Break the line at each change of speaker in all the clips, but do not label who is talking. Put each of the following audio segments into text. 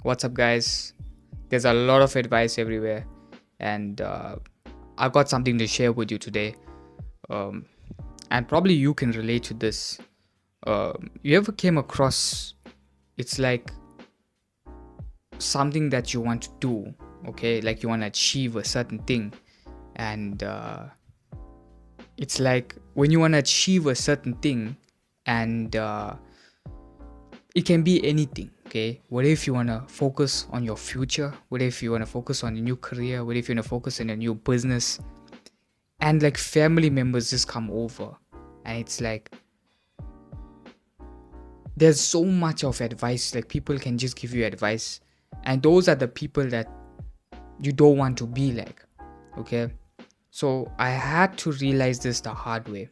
What's up, guys? There's a lot of advice everywhere, and I've got something to share with you today. Um, and probably you can relate to this. You ever came across it's like something that you want to do, okay? Like you want to achieve a certain thing, and it's like when you want to achieve a certain thing, and it can be anything. Okay, what if you want to focus on your future? What if you want to focus on a new career? What if you want to focus on a new business? And like family members just come over, and it's like there's so much of advice, like people can just give you advice, and those are the people that you don't want to be like. Okay, so I had to realize this the hard way.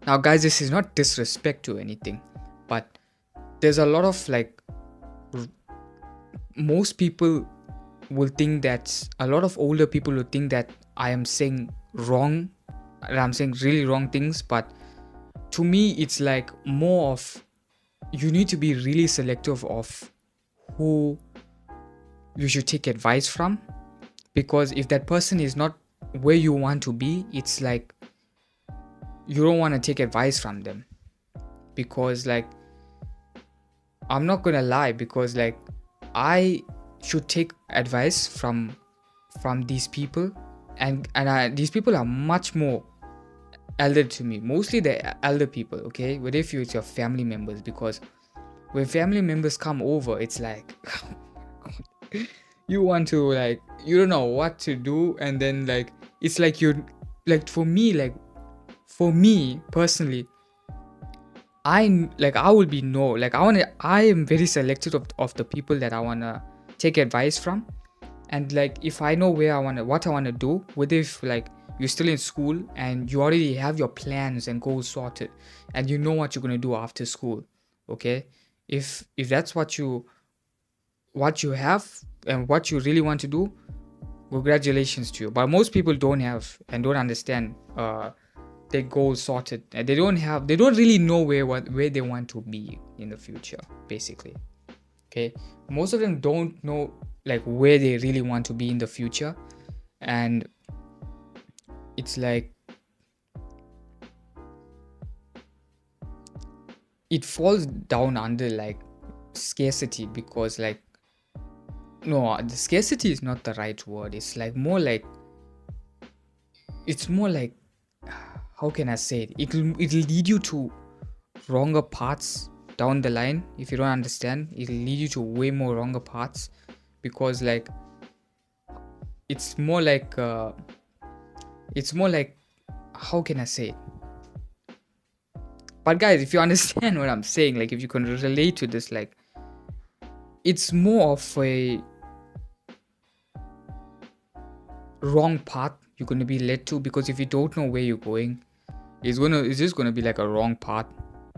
Now guys, this is not disrespect to anything, but there's a lot of like most people will think that a lot of older people will think that I am saying wrong, and I'm saying really wrong things, but to me it's like more of you need to be really selective of who you should take advice from, because if that person is not where you want to be, it's like you don't want to take advice from them. Because like I'm not gonna lie, because like I should take advice from these people, and these people are much more elder to me, mostly the elder people. Okay, but if you it's your family members, because when family members come over, it's like you want to like you don't know what to do, and then like it's like you like for me personally, I will be no, like I am very selective of the people that I wanna take advice from. And like if I know what I wanna do, whether if like you're still in school and you already have your plans and goals sorted, and you know what you're gonna do after school, okay? If that's what you have and what you really want to do, congratulations to you. But most people don't have and don't understand their goals sorted, and they don't really know where they want to be in the future, basically. Okay, most of them don't know like where they really want to be in the future, and it's like it falls down under like scarcity, because like no, the scarcity is not the right word. It's more like how can I say it? It'll lead you to wronger paths down the line. If you don't understand, it'll lead you to way more wronger paths, because like it's more like uh, it's more like how can I say it? But guys, if you understand what I'm saying, like if you can relate to this, like it's more of a wrong path you're going to be led to, because if you don't know where you're going, it's just going to be like a wrong path.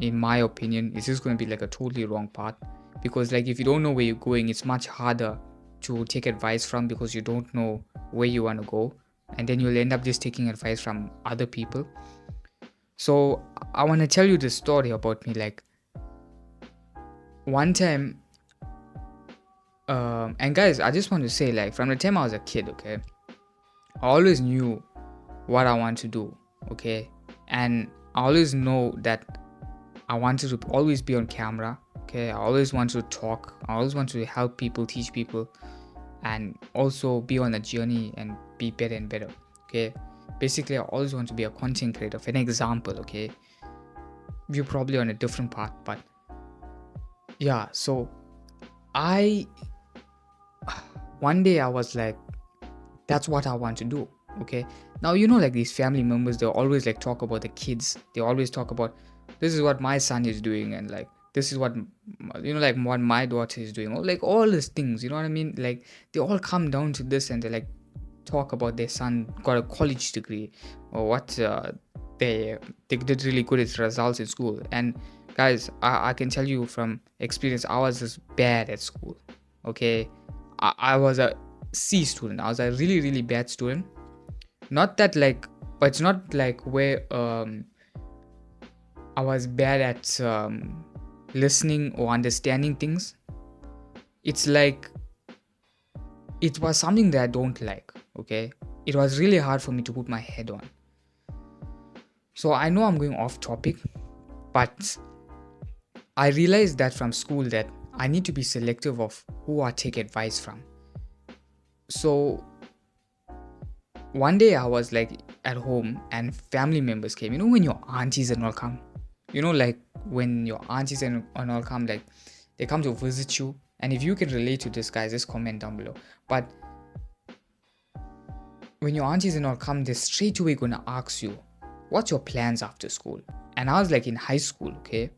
In my opinion, it's just going to be like a totally wrong path, because like if you don't know where you're going, it's much harder to take advice from, because you don't know where you want to go, and then you'll end up just taking advice from other people. So I want to tell you this story about me. Like one time, and guys, I just want to say, like from the time I was a kid, okay, I always knew what I want to do, okay, and I always know that I wanted to always be on camera, okay. I always want to talk. I always want to help people, teach people, and also be on a journey and be better and better, okay. Basically, I always want to be a content creator. For an example, okay, you're probably on a different path, but yeah. So I one day I was like, that's what I want to do, okay. Now like these family members, they always like talk about the kids. They always talk about this is what my son is doing, and like this is what like what my daughter is doing, or like all these things, you know what I mean. Like they all come down to this, and they like talk about their son got a college degree, or what they did really good at results in school. And guys, I can tell you from experience, I was just bad at school, okay. I was a C student. I was a really really bad student. Not that like, but it's not like where I was bad at listening or understanding things. it's like it was something that I don't like. Okay, it was really hard for me to put my head on. So I know I'm going off topic, but I realized that from school that I need to be selective of who I take advice from. So one day I was like at home and family members came. You know when your aunties and all come? You know, like when your aunties and all come, like they come to visit you. And if you can relate to this, guys, just comment down below. But when your aunties and all come, they're straight away gonna ask you, what's your plans after school? And I was like in high school, okay?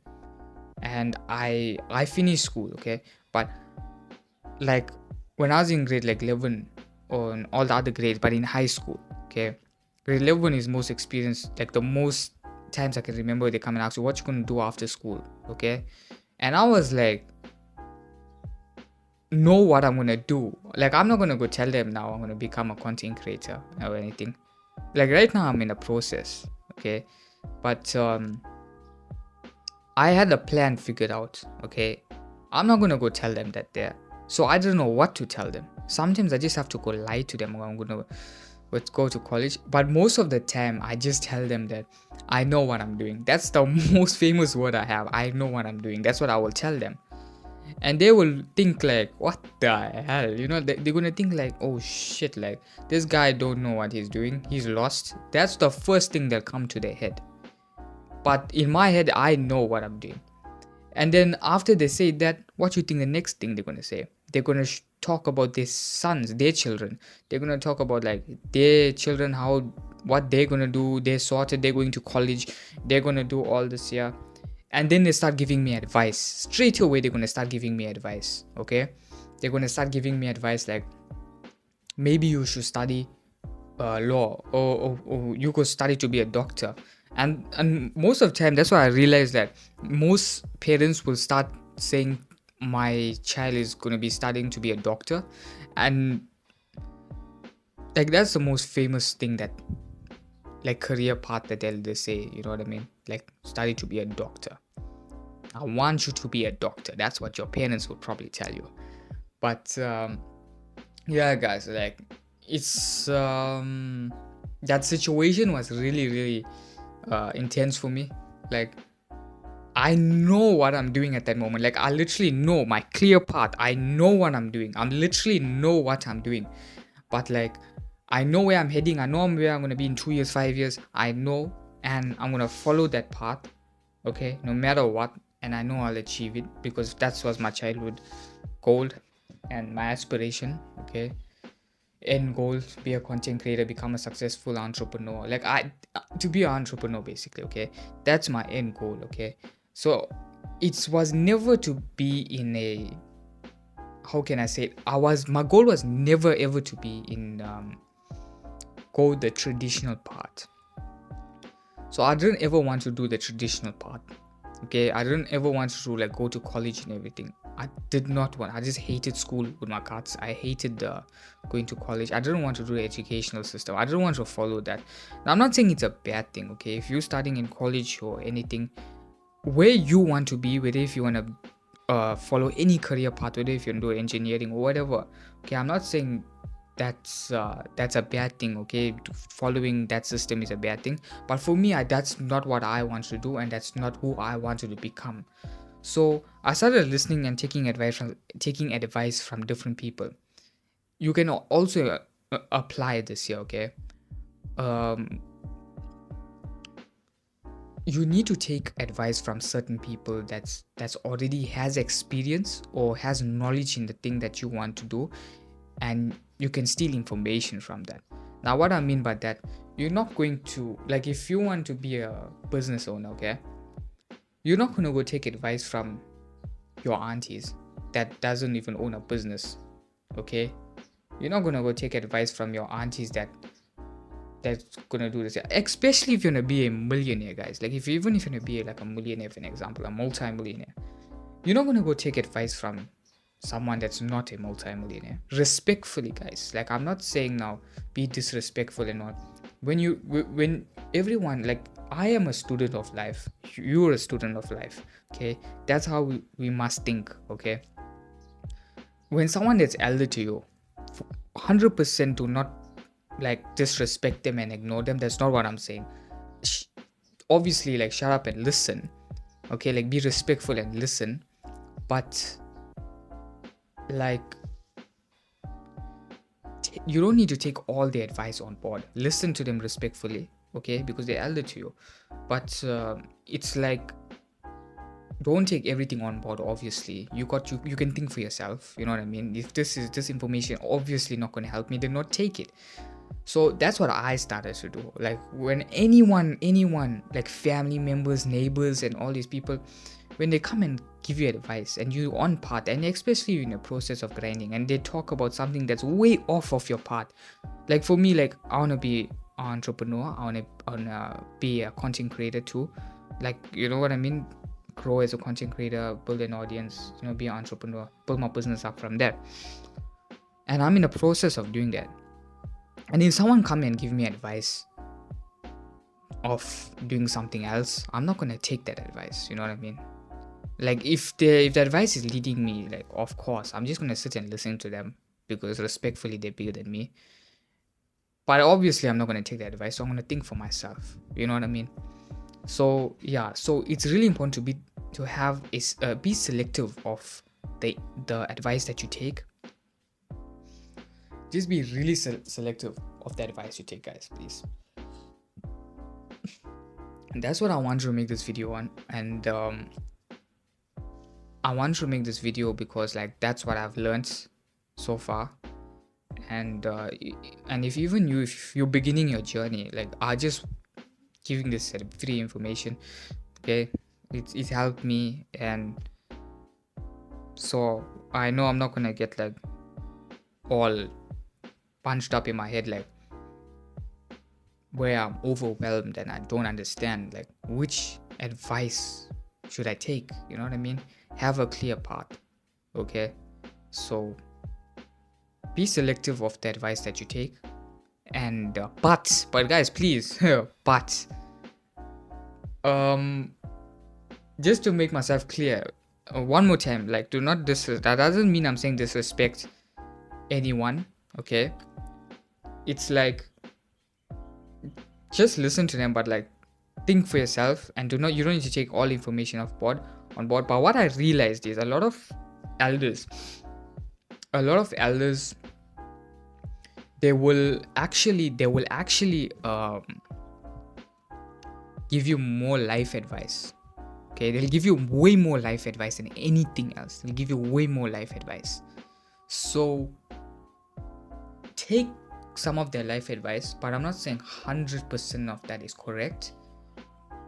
And I finished school, okay? But like when I was in grade like 11 or all the other grades, but in high school, okay? Grade 11 is most experienced, like the most times I can remember they come and ask you what you gonna do after school, okay? And I was like, know what I'm gonna do. Like I'm not gonna go tell them now I'm gonna become a content creator or anything. Like right now I'm in a process, okay? But I had a plan figured out, okay? I'm not gonna go tell them that there. So I don't know what to tell them. Sometimes I just have to go lie to them or I'm gonna go to college. But most of the time I just tell them that I know what I'm doing. That's the most famous word I have. I know what I'm doing. That's what I will tell them. And they will think like, what the hell? You know, they're gonna think like, oh shit, like this guy don't know what he's doing. He's lost. That's the first thing that come to their head. But in my head, I know what I'm doing. And then after they say that, what you think the next thing they're gonna say? They're gonna talk about their sons, their children. They're gonna talk about like their children, how what they're gonna do. They're sorted. They're going to college. They're gonna do all this, yeah. And then they start giving me advice. Straight away, they're gonna start giving me advice. Okay, they're gonna start giving me advice like maybe you should study law or you could study to be a doctor. And most of the time that's why I realized that most parents will start saying my child is going to be studying to be a doctor, and like that's the most famous thing that like career path that they say, you know what I mean, like study to be a doctor. I want you to be a doctor. That's what your parents would probably tell you. But yeah guys, like it's that situation was really intense for me. Like I know what I'm doing at that moment. Like I literally know my clear path. I know what I'm doing. I literally know what I'm doing. But like I know where I'm heading. I know where I'm gonna be in 2 years, 5 years. I know, and I'm gonna follow that path. Okay, no matter what, and I know I'll achieve it because that was my childhood goal and my aspiration. Okay, end goal: be a content creator, become a successful entrepreneur. Like I to be an entrepreneur basically. Okay, that's my end goal. Okay, so it was never to be in a, how can I say it, my goal was never ever to be in go the traditional path. So I didn't ever want to do the traditional path. Okay, I didn't ever want to like go to college and everything. I did not want. I just hated school with my guts. I hated going to college. I didn't want to do the educational system. I didn't want to follow that. Now I'm not saying it's a bad thing. Okay, if you're starting in college or anything, where you want to be, whether if you want to follow any career path, whether if you want to do engineering or whatever. Okay, I'm not saying that's a bad thing. Okay, following that system is a bad thing, but for me that's not what I want to do, and that's not who I wanted to become. So I started listening and taking advice from different people. You can also apply this here. Okay, um, you need to take advice from certain people that's already has experience or has knowledge in the thing that you want to do, and you can steal information from that. Now what I mean by that, you're not going to, like if you want to be a business owner, okay, you're not going to go take advice from your aunties that doesn't even own a business. Okay, you're not going to go take advice from your aunties that's gonna do this, especially if you're gonna be a millionaire, guys. Like even if you're gonna be like a millionaire, for an example, a multi-millionaire, you're not gonna go take advice from someone that's not a multi-millionaire. Respectfully, guys. Like I'm not saying now be disrespectful and not. When everyone, like I am a student of life, you're a student of life. Okay, that's how we must think. Okay, when someone that's elder to you, 100% do not like disrespect them and ignore them. That's not what I'm saying. Obviously, like, shut up and listen, okay? Like, be respectful and listen, but like, you don't need to take all their advice on board. Listen to them respectfully, okay, because they're elder to you. But it's like, don't take everything on board. Obviously, you can think for yourself, you know what I mean? If this information obviously not going to help me, then not take it. So that's what I started to do. Like, when anyone, like family members, neighbors, and all these people, when they come and give you advice and you on path, and especially in the process of grinding, and they talk about something that's way off of your path. Like, for me, like, I want to be an entrepreneur, I want to be a content creator too, like, you know what I mean, grow as a content creator, build an audience, be an entrepreneur, build my business up from there. And I'm in the process of doing that. And if someone come and give me advice of doing something else, I'm not gonna take that advice. You know what I mean? Like, if the advice is leading me like off course, I'm just gonna sit and listen to them because respectfully they're bigger than me. But obviously I'm not gonna take that advice, so I'm gonna think for myself. You know what I mean? So yeah, so it's really important to be selective of the advice that you take. Just be really selective of the advice you take, guys, please. And that's what I want to make this video on. And I want to make this video because, like, that's what I've learned so far. And if you're beginning your journey, like, I just giving this free information, okay? It helped me, and so I know I'm not gonna get like all punched up in my head, like, where I'm overwhelmed and I don't understand like which advice should I take. You know what I mean? Have a clear path, okay? So be selective of the advice that you take. And but guys, please, but just to make myself clear one more time, like, do not that doesn't mean I'm saying disrespect anyone, okay? It's like, just listen to them, but like, think for yourself, and you don't need to take all information on board. But what I realized is a lot of elders, they will actually give you more life advice, okay? They'll give you way more life advice than anything else. They'll give you way more life advice. So take some of their life advice, but I'm not saying 100% of that is correct.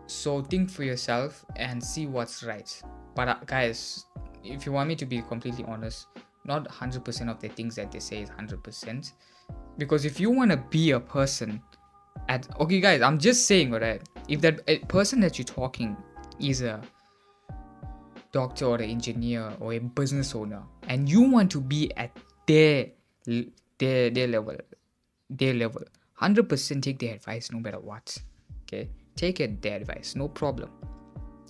So think for yourself and see what's right. But guys, if you want me to be completely honest, not 100% of the things that they say is 100%. Because if you want to be a person okay guys, I'm just saying, alright, if that person that you're talking is a doctor or an engineer or a business owner, and you want to be at their level, 100% take their advice no matter what, okay? Take their advice, no problem.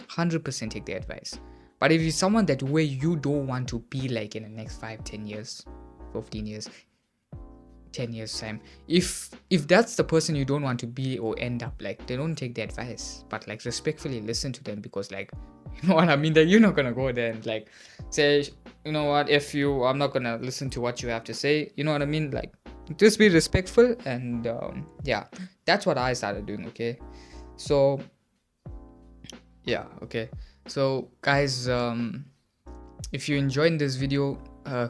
100% take their advice. But if you're someone that way you don't want to be like in the next 5-10 years, 15 years, 10 years time, if that's the person you don't want to be or end up like, they don't take the advice, but like, respectfully listen to them, because like, you know what I mean, that you're not gonna go there and like say, you know what, I'm not gonna listen to what you have to say. You know what I mean? Like, just be respectful. And yeah, that's what I started doing, okay? So yeah, okay. So guys, if you enjoyed this video,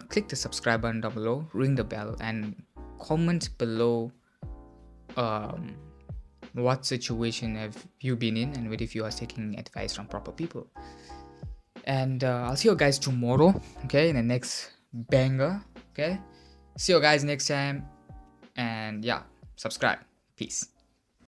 click the subscribe button down below, ring the bell, and comment below what situation have you been in, and what if you are taking advice from proper people. And I'll see you guys tomorrow, okay, in the next banger, okay? See you guys next time. And yeah, subscribe. Peace.